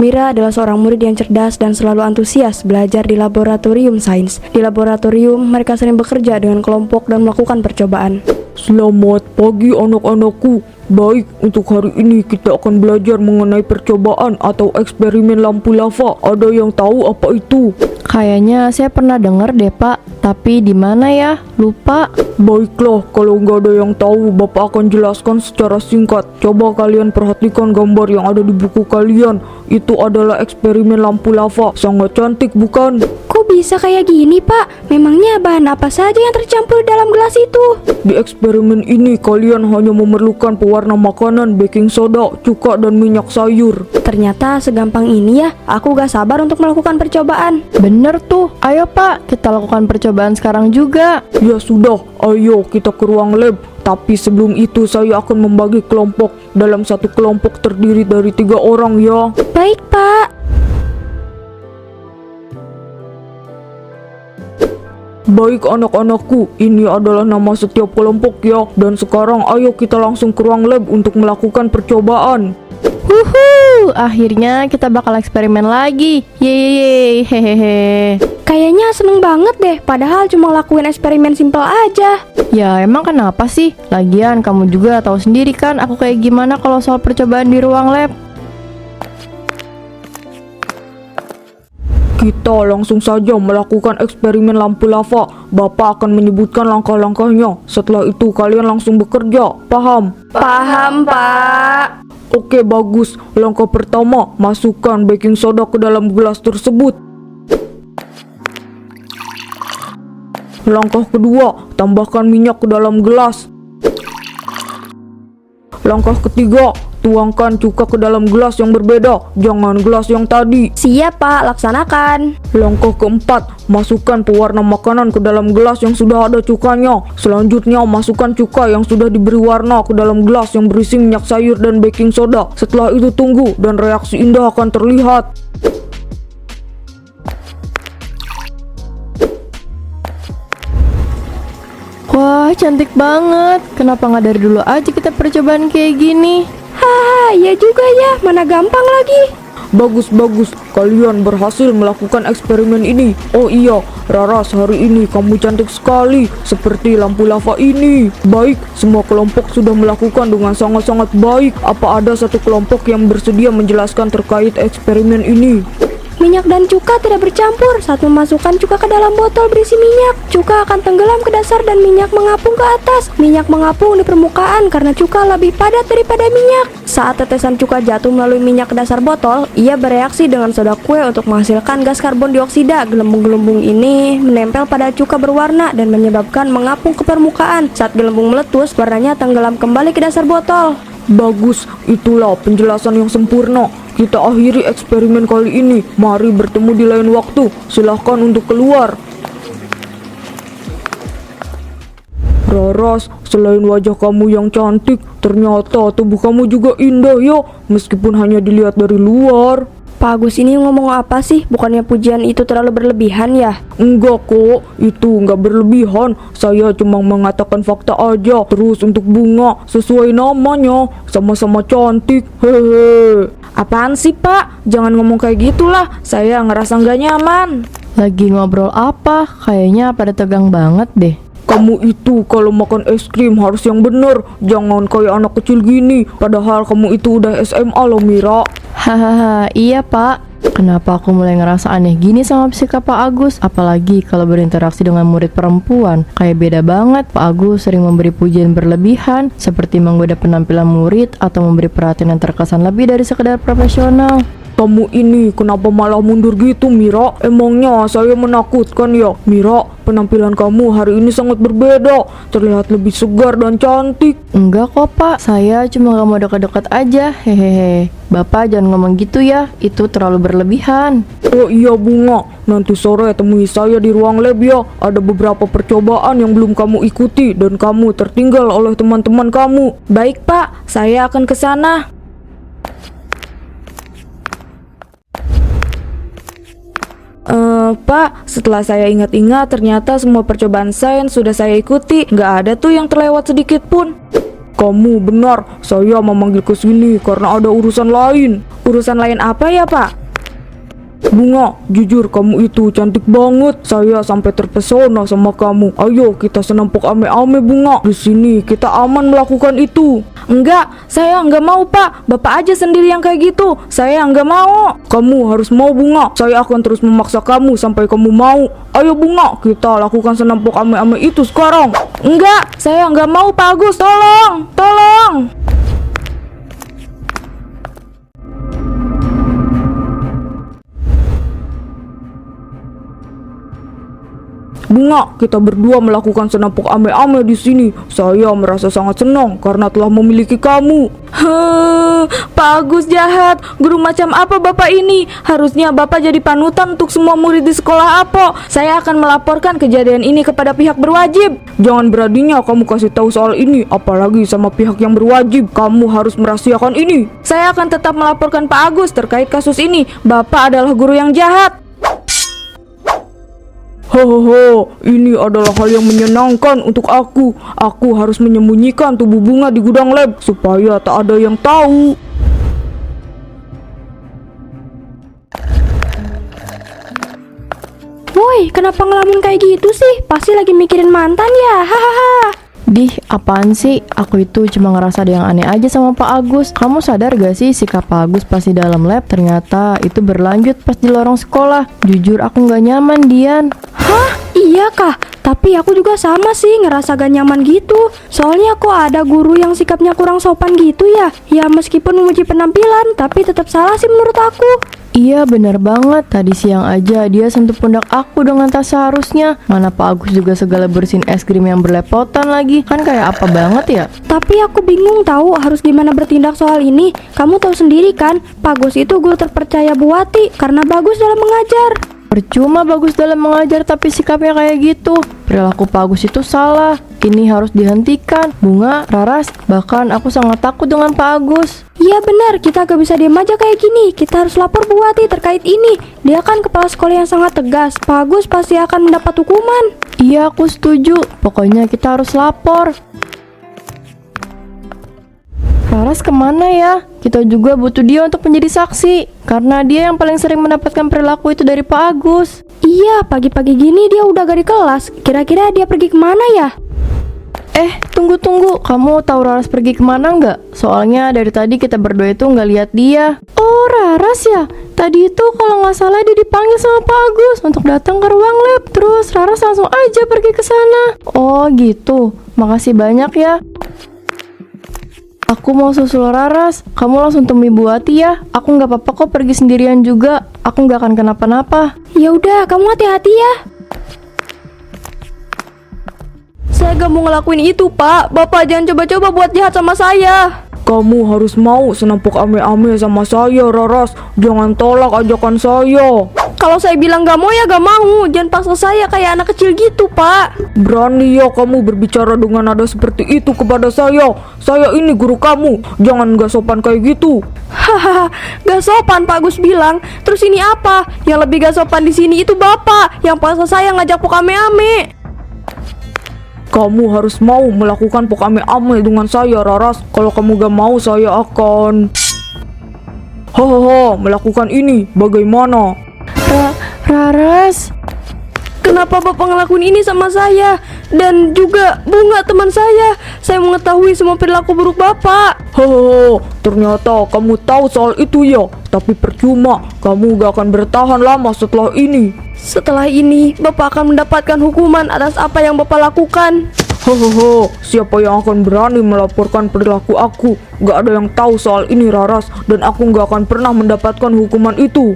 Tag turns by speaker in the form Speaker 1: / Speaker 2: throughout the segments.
Speaker 1: Mira adalah seorang murid yang cerdas dan selalu antusias belajar di laboratorium sains. Di laboratorium, mereka sering bekerja dengan kelompok dan melakukan percobaan.
Speaker 2: Selamat pagi anak-anakku. Baik, untuk hari ini kita akan belajar mengenai percobaan atau eksperimen lampu lava. Ada yang tahu apa itu?
Speaker 3: Kayaknya saya pernah dengar deh Pak, tapi di mana ya? Lupa.
Speaker 2: Baiklah, kalau nggak ada yang tahu, Bapak akan jelaskan secara singkat. Coba kalian perhatikan gambar yang ada di buku kalian. Itu adalah eksperimen lampu lava. Sangat cantik, bukan?
Speaker 1: Kok bisa kayak gini, Pak? Memangnya bahan apa saja yang tercampur dalam gelas itu?
Speaker 2: Di eksperimen ini, kalian hanya memerlukan pewarna makanan, baking soda, cuka, dan minyak sayur.
Speaker 1: Ternyata segampang ini ya. Aku gak sabar untuk melakukan percobaan.
Speaker 3: Bener tuh. Ayo Pak, kita lakukan percobaan sekarang juga.
Speaker 2: Ya sudah, ayo kita ke ruang lab. Tapi sebelum itu saya akan membagi kelompok. Dalam satu kelompok terdiri dari 3 orang ya.
Speaker 1: Baik, Pak.
Speaker 2: Baik anak-anakku, ini adalah nama setiap kelompok ya. Dan sekarang ayo kita langsung ke ruang lab untuk melakukan percobaan.
Speaker 3: Wuhuu, akhirnya kita bakal eksperimen lagi. Yeay, hehehe.
Speaker 1: Kayaknya seneng banget deh. Padahal cuma lakuin eksperimen simpel aja.
Speaker 3: Ya emang kenapa sih? Lagian kamu juga tahu sendiri kan aku kayak gimana kalau soal percobaan di ruang lab.
Speaker 2: Kita langsung saja melakukan eksperimen lampu lava. Bapak akan menyebutkan langkah-langkahnya. Setelah itu kalian langsung bekerja. Paham?
Speaker 1: Paham, Pak.
Speaker 2: Oke, bagus. Langkah pertama, masukkan baking soda ke dalam gelas tersebut. Langkah kedua, tambahkan minyak ke dalam gelas. Langkah ketiga, tuangkan cuka ke dalam gelas yang berbeda, jangan gelas yang tadi.
Speaker 1: Siap, Pak. Laksanakan.
Speaker 2: Langkah keempat, masukkan pewarna makanan ke dalam gelas yang sudah ada cukanya. Selanjutnya, masukkan cuka yang sudah diberi warna ke dalam gelas yang berisi minyak sayur dan baking soda. Setelah itu tunggu dan reaksi indah akan terlihat.
Speaker 3: Wah, cantik banget. Kenapa nggak dari dulu aja kita percobaan kayak gini?
Speaker 1: Haha, iya juga ya. Mana gampang lagi.
Speaker 2: Bagus-bagus, kalian berhasil melakukan eksperimen ini. Oh iya, Raras, hari ini kamu cantik sekali, seperti lampu lava ini. Baik, semua kelompok sudah melakukan dengan sangat-sangat baik. Apa ada satu kelompok yang bersedia menjelaskan terkait eksperimen ini?
Speaker 1: Minyak dan cuka tidak bercampur. Saat memasukkan cuka ke dalam botol berisi minyak, cuka akan tenggelam ke dasar dan minyak mengapung ke atas. Minyak mengapung di permukaan karena cuka lebih padat daripada minyak. Saat tetesan cuka jatuh melalui minyak ke dasar botol, ia bereaksi dengan soda kue untuk menghasilkan gas karbon dioksida. Gelembung-gelembung ini menempel pada cuka berwarna dan menyebabkan mengapung ke permukaan. Saat gelembung meletus, warnanya tenggelam kembali ke dasar botol.
Speaker 2: Bagus, itulah penjelasan yang sempurna. Kita akhiri eksperimen kali ini. Mari bertemu di lain waktu. Silahkan untuk keluar. Raras, selain wajah kamu yang cantik, ternyata tubuh kamu juga indah ya, meskipun hanya dilihat dari luar.
Speaker 1: Pak Agus ini ngomong apa sih? Bukannya pujian itu terlalu berlebihan ya?
Speaker 2: Enggak kok, itu enggak berlebihan. Saya cuma mengatakan fakta aja. Terus untuk bunga, sesuai namanya, sama-sama cantik. Hehe.
Speaker 1: Apaan sih, Pak? Jangan ngomong kayak gitulah. Saya ngerasa nggak nyaman.
Speaker 3: Lagi ngobrol apa? Kayaknya pada tegang banget deh.
Speaker 2: Kamu itu kalau makan es krim harus yang bener. Jangan kayak anak kecil gini. Padahal kamu itu udah SMA loh, Mira.
Speaker 3: Hahaha, iya Pak. Kenapa aku mulai ngerasa aneh gini sama sikap Pak Agus? Apalagi kalau berinteraksi dengan murid perempuan. Kayak beda banget. Pak Agus sering memberi pujian berlebihan, seperti menggoda penampilan murid atau memberi perhatian yang terkesan lebih dari sekedar profesional.
Speaker 2: Kamu ini kenapa malah mundur gitu, Mira? Emangnya saya menakutkan ya? Mira, penampilan kamu hari ini sangat berbeda. Terlihat lebih segar dan cantik.
Speaker 3: Enggak kok Pak, saya cuma gak mau dekat-dekat aja. Hehehe. Bapak jangan ngomong gitu ya, itu terlalu berlebihan.
Speaker 2: Oh iya Bunga, nanti sore temui saya di ruang lab ya. Ada beberapa percobaan yang belum kamu ikuti dan kamu tertinggal oleh teman-teman kamu.
Speaker 1: Baik Pak, saya akan ke sana. Pak, setelah saya ingat-ingat ternyata semua percobaan sains sudah saya ikuti. Nggak ada tuh yang terlewat sedikit pun.
Speaker 2: Kamu benar, saya memanggil ke sini karena ada urusan lain.
Speaker 1: Urusan lain apa ya, Pak?
Speaker 2: Bunga, jujur kamu itu cantik banget. Saya sampai terpesona sama kamu. Ayo kita senempok ame-ame Bunga. Di sini kita aman melakukan itu.
Speaker 1: Enggak, saya enggak mau, Pak. Bapak aja sendiri yang kayak gitu. Saya enggak mau.
Speaker 2: Kamu harus mau Bunga. Saya akan terus memaksa kamu sampai kamu mau. Ayo Bunga, kita lakukan senempok ame-ame itu sekarang.
Speaker 1: Enggak, saya enggak mau, Pak Agus. Tolong, tolong.
Speaker 2: Bunga, kita berdua melakukan senempok ame-ame di sini. Saya merasa sangat senang karena telah memiliki kamu.
Speaker 1: Pak Agus jahat. Guru macam apa Bapak ini? Harusnya Bapak jadi panutan untuk semua murid di sekolah Apo. Saya akan melaporkan kejadian ini kepada pihak berwajib.
Speaker 2: Jangan beraninya kamu kasih tahu soal ini, apalagi sama pihak yang berwajib. Kamu harus merahasiakan ini.
Speaker 1: Saya akan tetap melaporkan Pak Agus terkait kasus ini. Bapak adalah guru yang jahat.
Speaker 2: Hohoho, ini adalah hal yang menyenangkan untuk aku. Aku harus menyembunyikan tubuh Bunga di gudang lab supaya tak ada yang tahu.
Speaker 1: Woi, kenapa ngelamun kayak gitu sih? Pasti lagi mikirin mantan ya. Hahaha.
Speaker 3: Dih, apaan sih? Aku itu cuma ngerasa ada yang aneh aja sama Pak Agus. Kamu sadar gak sih sikap Pak Agus pas di dalam lab ternyata itu berlanjut pas di lorong sekolah? Jujur aku gak nyaman, Dian.
Speaker 1: Hah? Iya kah? Tapi aku juga sama sih ngerasa gak nyaman gitu. Soalnya kok ada guru yang sikapnya kurang sopan gitu ya. Ya meskipun memuji penampilan, tapi tetap salah sih menurut aku.
Speaker 3: Iya bener banget, tadi siang aja dia sentuh pundak aku dengan tak seharusnya. Mana Pak Agus juga segala bersihin es krim yang berlepotan lagi. Kan kayak apa banget ya?
Speaker 1: Tapi aku bingung tahu harus gimana bertindak soal ini. Kamu tahu sendiri kan, Pak Agus itu guru terpercaya Bu Wati karena bagus dalam mengajar.
Speaker 3: Percuma bagus dalam mengajar tapi sikapnya kayak gitu. Perilaku Pak Agus itu salah. Ini harus dihentikan. Bunga, Raras, bahkan aku sangat takut dengan Pak Agus.
Speaker 1: Iya benar, kita gak bisa diam aja kayak gini. Kita harus lapor Bu Wati terkait ini. Dia kan kepala sekolah yang sangat tegas. Pak Agus pasti akan mendapat hukuman.
Speaker 3: Iya, aku setuju. Pokoknya kita harus lapor. Raras kemana ya? Kita juga butuh dia untuk menjadi saksi. Karena dia yang paling sering mendapatkan perilaku itu dari Pak Agus.
Speaker 1: Iya, pagi-pagi gini dia udah gak di kelas. Kira-kira dia pergi kemana ya?
Speaker 3: Tunggu. Kamu tahu Raras pergi kemana nggak? Soalnya dari tadi kita berdua itu nggak lihat dia.
Speaker 1: Oh, Raras ya? Tadi itu kalau nggak salah dia dipanggil sama Pak Agus untuk datang ke ruang lab. Terus Raras langsung aja pergi ke sana.
Speaker 3: Oh gitu. Makasih banyak ya. Aku mau susul Raras. Kamu langsung temui Bu Wati ya. Aku nggak apa-apa kok pergi sendirian juga. Aku nggak akan kenapa-napa.
Speaker 1: Ya udah, kamu hati-hati ya. Saya gak mau ngelakuin itu, Pak. Bapak jangan coba-coba buat jahat sama saya.
Speaker 2: Kamu harus mau senempok ame-ame sama saya, Raras. Jangan tolak ajakan saya.
Speaker 1: Kalau saya bilang gak mau ya gak mau. Jangan paksa saya kayak anak kecil gitu, Pak.
Speaker 2: Berani ya kamu berbicara dengan nada seperti itu kepada saya. Saya ini guru kamu. Jangan gak sopan kayak gitu.
Speaker 1: Hahaha, gak sopan Pak Agus bilang. Terus ini apa? Yang lebih gak sopan di sini itu Bapak yang paksa saya ngajak pok ame-ame.
Speaker 2: Kamu harus mau melakukan pok ame-ame dengan saya, Raras. Kalau kamu gak mau, saya akan melakukan ini. Bagaimana?
Speaker 3: Raras,
Speaker 1: kenapa Bapak ngelakuin ini sama saya? Dan juga Bunga teman saya. Saya mengetahui semua perilaku buruk Bapak.
Speaker 2: Ternyata kamu tahu soal itu ya. Tapi percuma, kamu gak akan bertahan lama setelah ini.
Speaker 1: Setelah ini, Bapak akan mendapatkan hukuman atas apa yang Bapak lakukan.
Speaker 2: Siapa yang akan berani melaporkan perilaku aku? Gak ada yang tahu soal ini, Raras. Dan aku gak akan pernah mendapatkan hukuman itu.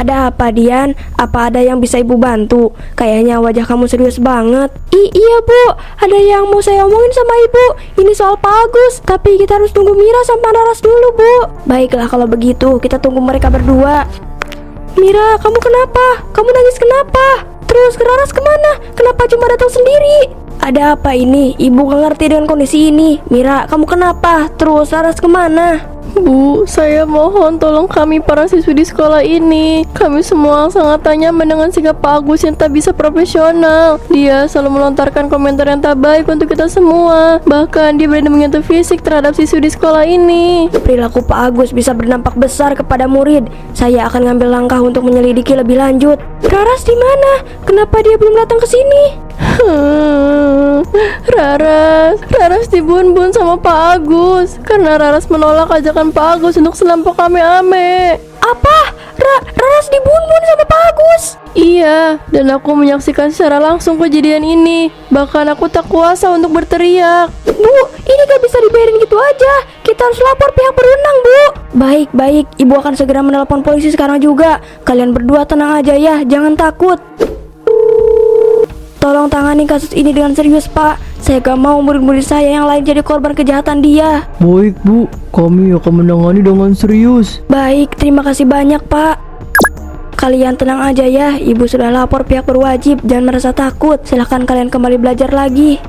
Speaker 1: Ada apa, Dian? Apa ada yang bisa Ibu bantu? Kayaknya wajah kamu serius banget. Iya, Bu. Ada yang mau saya omongin sama Ibu. Ini soal Pak Agus. Tapi kita harus tunggu Mira sama Raras dulu, Bu. Baiklah kalau begitu, kita tunggu mereka berdua. Mira, kamu kenapa? Kamu nangis kenapa? Terus Raras kemana? Kenapa cuma datang sendiri? Ada apa ini? Ibu gak ngerti dengan kondisi ini. Mira, kamu kenapa? Terus Raras kemana?
Speaker 3: Bu, saya mohon tolong kami para siswi di sekolah ini. Kami semua sangat nyaman dengan sikap Pak Agus yang tak bisa profesional. Dia selalu melontarkan komentar yang tak baik untuk kita semua. Bahkan dia berani menyentuh fisik terhadap siswi di sekolah ini.
Speaker 1: Perilaku Pak Agus bisa berdampak besar kepada murid. Saya akan ngambil langkah untuk menyelidiki lebih lanjut. Raras di mana? Kenapa dia belum datang ke sini?
Speaker 3: Raras dibun-bun sama Pak Agus karena Raras menolak ajakan Pak Agus untuk selampau ame-ame.
Speaker 1: Apa? Raras dibun-bun sama Pak Agus?
Speaker 3: Iya, dan aku menyaksikan secara langsung kejadian ini. Bahkan aku tak kuasa untuk berteriak.
Speaker 1: Bu, ini gak bisa dibiarin gitu aja. Kita harus lapor pihak berwenang, Bu. Baik, Ibu akan segera menelpon polisi sekarang juga. Kalian berdua tenang aja ya, jangan takut. Tolong tangani kasus ini dengan serius, Pak. Saya gak mau murid-murid saya yang lain jadi korban kejahatan dia.
Speaker 2: Baik Bu, kami akan menangani dengan serius.
Speaker 1: Baik, terima kasih banyak, Pak. Kalian tenang aja ya, Ibu sudah lapor pihak berwajib. Jangan merasa takut, silahkan kalian kembali belajar lagi.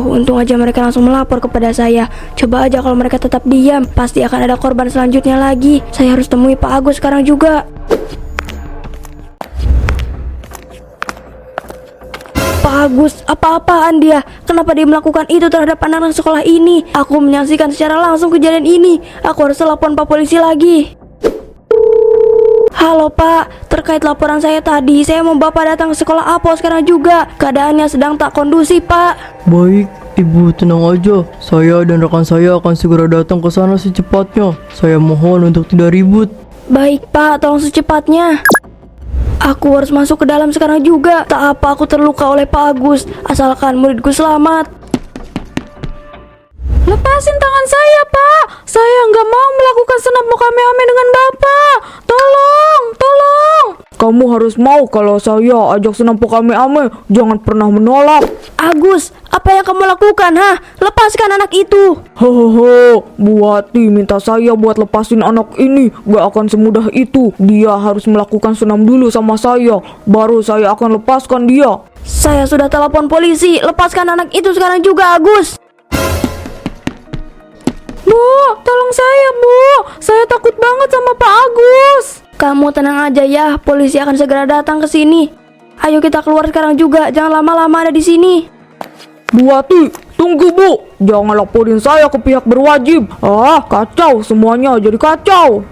Speaker 1: Untung aja mereka langsung melapor kepada saya. Coba aja kalau mereka tetap diam, pasti akan ada korban selanjutnya lagi. Saya harus temui Pak Agus sekarang juga. Pak Agus, apa-apaan dia? Kenapa dia melakukan itu terhadap anak-anak sekolah ini? Aku menyaksikan secara langsung kejadian ini. Aku harus telepon Pak Polisi lagi. Halo Pak, terkait laporan saya tadi, saya mau Bapak datang ke sekolah Apo sekarang juga. Keadaannya sedang tak kondusif, Pak.
Speaker 2: Baik, Ibu tenang aja. Saya dan rekan saya akan segera datang ke sana secepatnya. Saya mohon untuk tidak ribut.
Speaker 1: Baik Pak, tolong secepatnya. Aku harus masuk ke dalam sekarang juga. Tak apa aku terluka oleh Pak Agus, asalkan muridku selamat. Lepasin tangan saya, Pak. Saya nggak mau melakukan senam ame-ame dengan Bapak. Tolong.
Speaker 2: Kamu harus mau kalau saya ajak senam ame-ame. Jangan pernah menolak.
Speaker 1: Agus, apa yang kamu lakukan, ha? Lepaskan anak itu.
Speaker 2: Hehehe, Bu Wati minta saya buat lepasin anak ini. Gak akan semudah itu. Dia harus melakukan senam dulu sama saya. Baru saya akan lepaskan dia.
Speaker 1: Saya sudah telepon polisi. Lepaskan anak itu sekarang juga, Agus. Bu, tolong saya, Bu. Saya takut banget sama Pak Agus. Kamu tenang aja ya, polisi akan segera datang ke sini. Ayo kita keluar sekarang juga, jangan lama-lama ada di sini.
Speaker 2: Bu Wati, tunggu Bu. Jangan laporin saya ke pihak berwajib. Kacau, semuanya jadi kacau.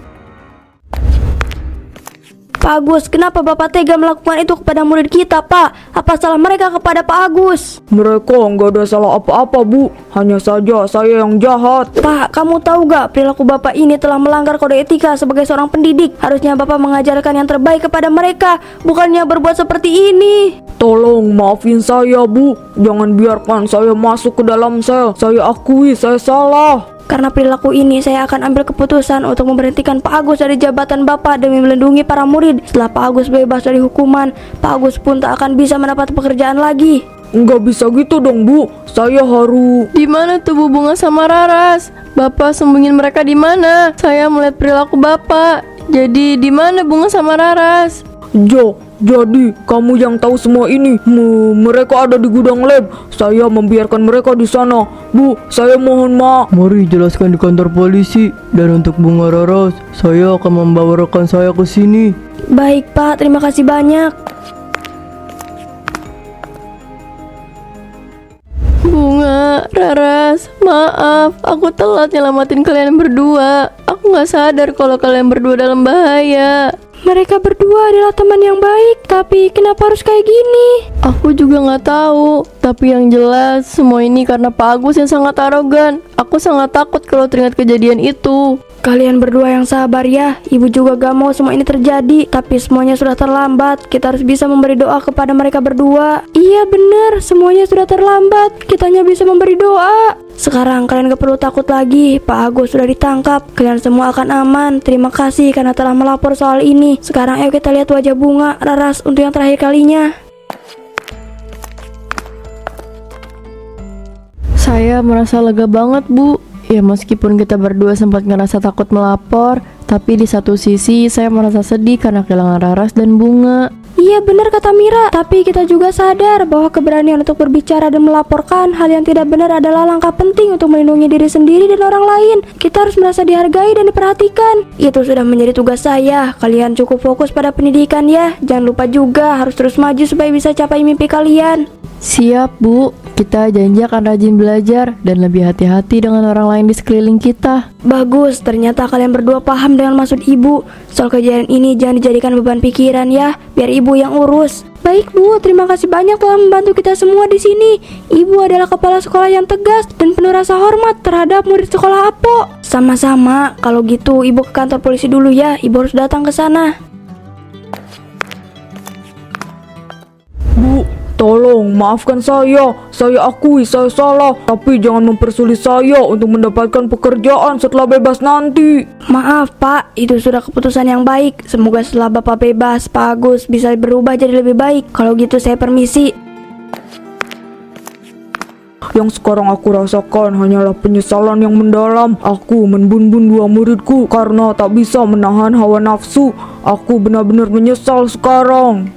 Speaker 1: Pak Agus, kenapa Bapak tega melakukan itu kepada murid kita, Pak? Apa salah mereka kepada Pak Agus?
Speaker 2: Mereka nggak ada salah apa-apa, Bu. Hanya saja saya yang jahat.
Speaker 1: Pak, kamu tahu gak perilaku Bapak ini telah melanggar kode etika sebagai seorang pendidik. Harusnya Bapak mengajarkan yang terbaik kepada mereka, bukannya berbuat seperti ini.
Speaker 2: Tolong maafin saya, Bu. Jangan biarkan saya masuk ke dalam sel. Saya akui saya salah.
Speaker 1: Karena perilaku ini, saya akan ambil keputusan untuk memberhentikan Pak Agus dari jabatan Bapak demi melindungi para murid. Setelah Pak Agus bebas dari hukuman, Pak Agus pun tak akan bisa mendapat pekerjaan lagi.
Speaker 2: Nggak bisa gitu dong, Bu. Saya harus...
Speaker 3: Di mana tuh Bu Bunga sama Raras? Bapak sembunyiin mereka di mana? Saya melihat perilaku Bapak. Jadi di mana Bunga sama Raras?
Speaker 2: Jadi kamu yang tahu semua ini. Mereka ada di gudang lab. Saya membiarkan mereka di sana. Bu, saya mohon maaf. Mari jelaskan di kantor polisi. Dan untuk Bunga Raras, saya akan membawa rekan saya ke sini.
Speaker 1: Baik Pak, terima kasih banyak.
Speaker 3: Bunga, Raras, maaf, aku telat nyelamatin kalian berdua. Aku gak sadar kalau kalian berdua dalam bahaya.
Speaker 1: Mereka berdua adalah teman yang baik, tapi kenapa harus kayak gini?
Speaker 3: Aku juga gak tahu, tapi yang jelas semua ini karena Pak Agus yang sangat arogan. Aku sangat takut kalau teringat kejadian itu.
Speaker 1: Kalian berdua yang sabar ya. Ibu juga gak mau semua ini terjadi, tapi semuanya sudah terlambat. Kita harus bisa memberi doa kepada mereka berdua. Iya bener, semuanya sudah terlambat. Kita hanya bisa memberi doa. Sekarang kalian gak perlu takut lagi. Pak Agus sudah ditangkap. Kalian semua akan aman. Terima kasih karena telah melapor soal ini. Sekarang ayo kita lihat wajah Bunga, Raras untuk yang terakhir kalinya.
Speaker 3: Saya merasa lega banget, Bu. Ya meskipun kita berdua sempat ngerasa takut melapor, tapi di satu sisi saya merasa sedih karena kehilangan Raras dan Bunga.
Speaker 1: Iya benar kata Mira, tapi kita juga sadar bahwa keberanian untuk berbicara dan melaporkan hal yang tidak benar adalah langkah penting untuk melindungi diri sendiri dan orang lain. Kita harus merasa dihargai dan diperhatikan. Itu sudah menjadi tugas saya. Kalian cukup fokus pada pendidikan ya. Jangan lupa juga harus terus maju supaya bisa capai mimpi kalian.
Speaker 3: Siap, Bu. Kita janji akan rajin belajar dan lebih hati-hati dengan orang lain di sekeliling kita.
Speaker 1: Bagus, ternyata kalian berdua paham dengan maksud ibu. Soal kejadian ini jangan dijadikan beban pikiran ya, biar ibu yang urus. Baik Bu, terima kasih banyak telah membantu kita semua di sini. Ibu adalah kepala sekolah yang tegas dan penuh rasa hormat terhadap murid sekolah Apo. Sama-sama, kalau gitu ibu ke kantor polisi dulu ya, ibu harus datang ke sana.
Speaker 2: Bu, tolong maafkan saya akui saya salah, tapi jangan mempersulit saya untuk mendapatkan pekerjaan setelah bebas nanti.
Speaker 1: Maaf Pak, itu sudah keputusan yang baik. Semoga setelah Bapak bebas, Pak Agus bisa berubah jadi lebih baik. Kalau gitu saya permisi.
Speaker 2: Yang sekarang aku rasakan hanyalah penyesalan yang mendalam. Aku membun-bun 2 muridku karena tak bisa menahan hawa nafsu. Aku benar-benar menyesal sekarang.